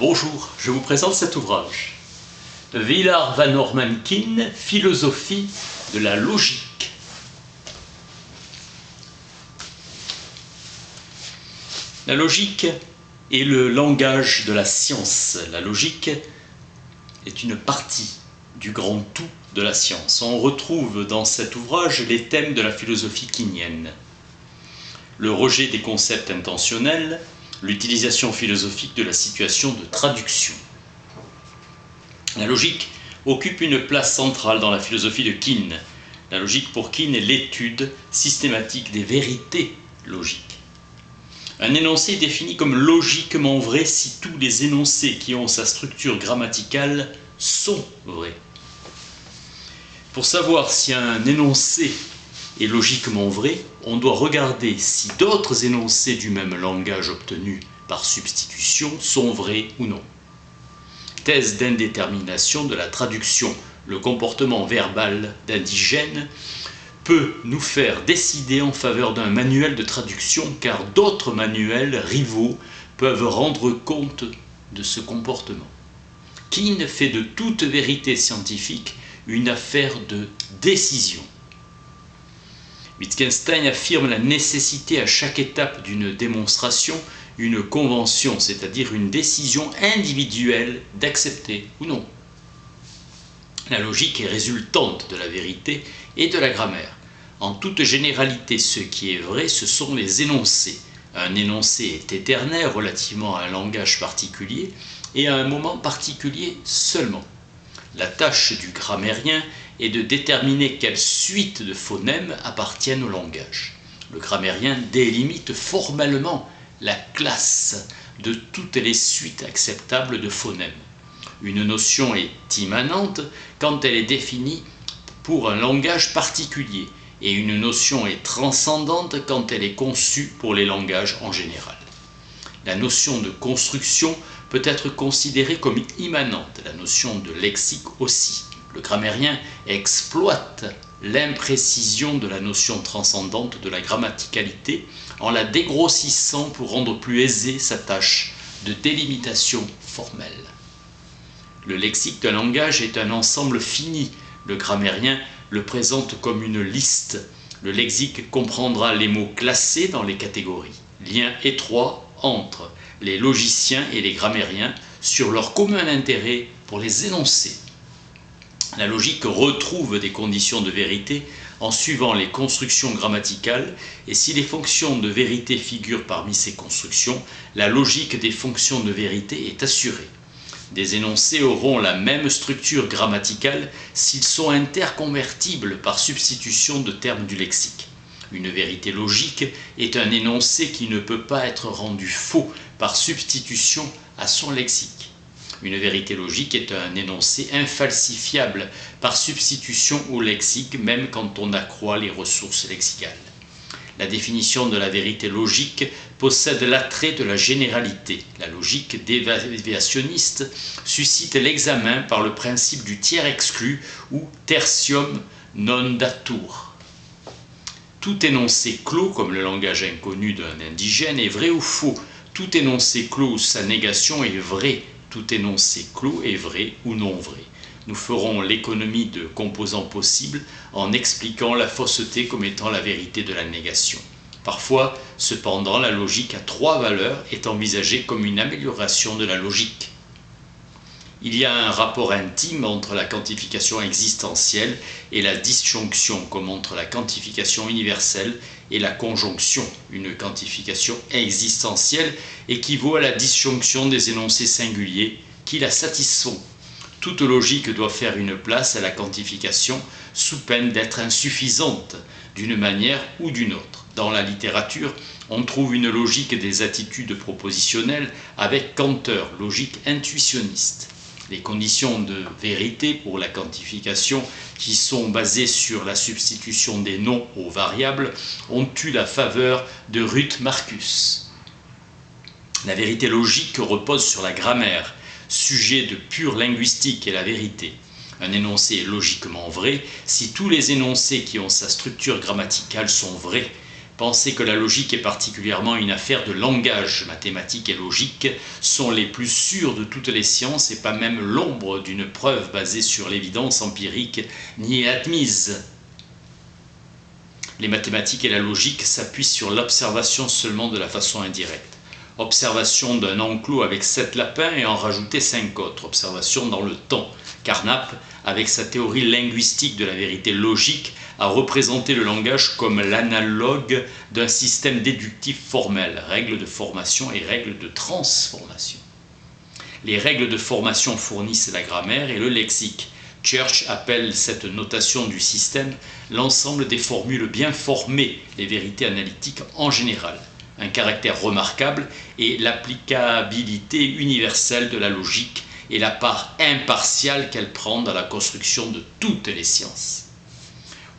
Bonjour, je vous présente cet ouvrage. Willard van Ormankyn, Philosophie de la logique. La logique est le langage de la science. La logique est une partie du grand tout de la science. On retrouve dans cet ouvrage les thèmes de la philosophie keynésienne. Le rejet des concepts intentionnels, l'utilisation philosophique de la situation de traduction. La logique occupe une place centrale dans la philosophie de Keynes. La logique pour Keynes est l'étude systématique des vérités logiques. Un énoncé est défini comme logiquement vrai si tous les énoncés qui ont sa structure grammaticale sont vrais. Pour savoir si un énoncé est logiquement vrai, on doit regarder si d'autres énoncés du même langage obtenus par substitution sont vrais ou non. Thèse d'indétermination de la traduction. Le comportement verbal d'indigène peut nous faire décider en faveur d'un manuel de traduction car d'autres manuels rivaux peuvent rendre compte de ce comportement. Keynes fait de toute vérité scientifique une affaire de décision. Wittgenstein affirme la nécessité à chaque étape d'une démonstration, une convention, c'est-à-dire une décision individuelle d'accepter ou non. La logique est résultante de la vérité et de la grammaire. En toute généralité, ce qui est vrai, ce sont les énoncés. Un énoncé est éternel relativement à un langage particulier et à un moment particulier seulement. La tâche du grammairien est de déterminer quelle suite de phonèmes appartiennent au langage. Le grammairien délimite formellement la classe de toutes les suites acceptables de phonèmes. Une notion est immanente quand elle est définie pour un langage particulier et une notion est transcendante quand elle est conçue pour les langages en général. La notion de construction peut être considérée comme immanente, la notion de lexique aussi. Le grammairien exploite l'imprécision de la notion transcendante de la grammaticalité en la dégrossissant pour rendre plus aisée sa tâche de délimitation formelle. Le lexique d'un langage est un ensemble fini. Le grammairien le présente comme une liste. Le lexique comprendra les mots classés dans les catégories. Lien étroit entre les logiciens et les grammairiens sur leur commun intérêt pour les énoncés. La logique retrouve des conditions de vérité en suivant les constructions grammaticales et si les fonctions de vérité figurent parmi ces constructions, la logique des fonctions de vérité est assurée. Des énoncés auront la même structure grammaticale s'ils sont interconvertibles par substitution de termes du lexique. Une vérité logique est un énoncé qui ne peut pas être rendu faux par substitution à son lexique. Une vérité logique est un énoncé infalsifiable par substitution au lexique, même quand on accroît les ressources lexicales. La définition de la vérité logique possède l'attrait de la généralité. La logique déviationniste suscite l'examen par le principe du tiers exclu ou tertium non datur. Tout énoncé clos, comme le langage inconnu d'un indigène, est vrai ou faux. Tout énoncé clos ou sa négation est vrai. Tout énoncé clos est vrai ou non vrai. Nous ferons l'économie de composants possibles en expliquant la fausseté comme étant la vérité de la négation. Parfois, cependant, la logique à 3 valeurs est envisagée comme une amélioration de la logique. Il y a un rapport intime entre la quantification existentielle et la disjonction, comme entre la quantification universelle et la conjonction. Une quantification existentielle équivaut à la disjonction des énoncés singuliers qui la satisfont. Toute logique doit faire une place à la quantification sous peine d'être insuffisante d'une manière ou d'une autre. Dans la littérature, on trouve une logique des attitudes propositionnelles avec Cantor, logique intuitionniste. Les conditions de vérité pour la quantification qui sont basées sur la substitution des noms aux variables ont eu la faveur de Ruth Marcus. La vérité logique repose sur la grammaire, sujet de pure linguistique est la vérité. Un énoncé est logiquement vrai si tous les énoncés qui ont sa structure grammaticale sont vrais. Penser que la logique est particulièrement une affaire de langage, mathématiques et logique sont les plus sûrs de toutes les sciences et pas même l'ombre d'une preuve basée sur l'évidence empirique n'y est admise. Les mathématiques et la logique s'appuient sur l'observation seulement de la façon indirecte. Observation d'un enclos avec 7 lapins et en rajouter 5 autres. Observation dans le temps. Carnap, avec sa théorie linguistique de la vérité logique, a représenté le langage comme l'analogue d'un système déductif formel, règles de formation et règles de transformation. Les règles de formation fournissent la grammaire et le lexique. Church appelle cette notation du système l'ensemble des formules bien formées, les vérités analytiques en général. Un caractère remarquable est l'applicabilité universelle de la logique et la part impartiale qu'elle prend dans la construction de toutes les sciences.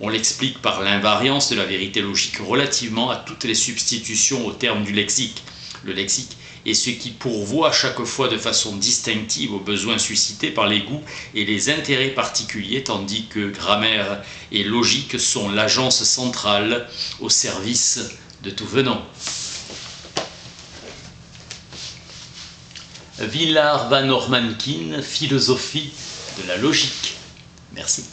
On l'explique par l'invariance de la vérité logique relativement à toutes les substitutions au terme du lexique. Le lexique est ce qui pourvoit chaque fois de façon distinctive aux besoins suscités par les goûts et les intérêts particuliers, tandis que grammaire et logique sont l'agence centrale au service de tout venant. Willard van Ormankyn, Philosophie de la logique. Merci.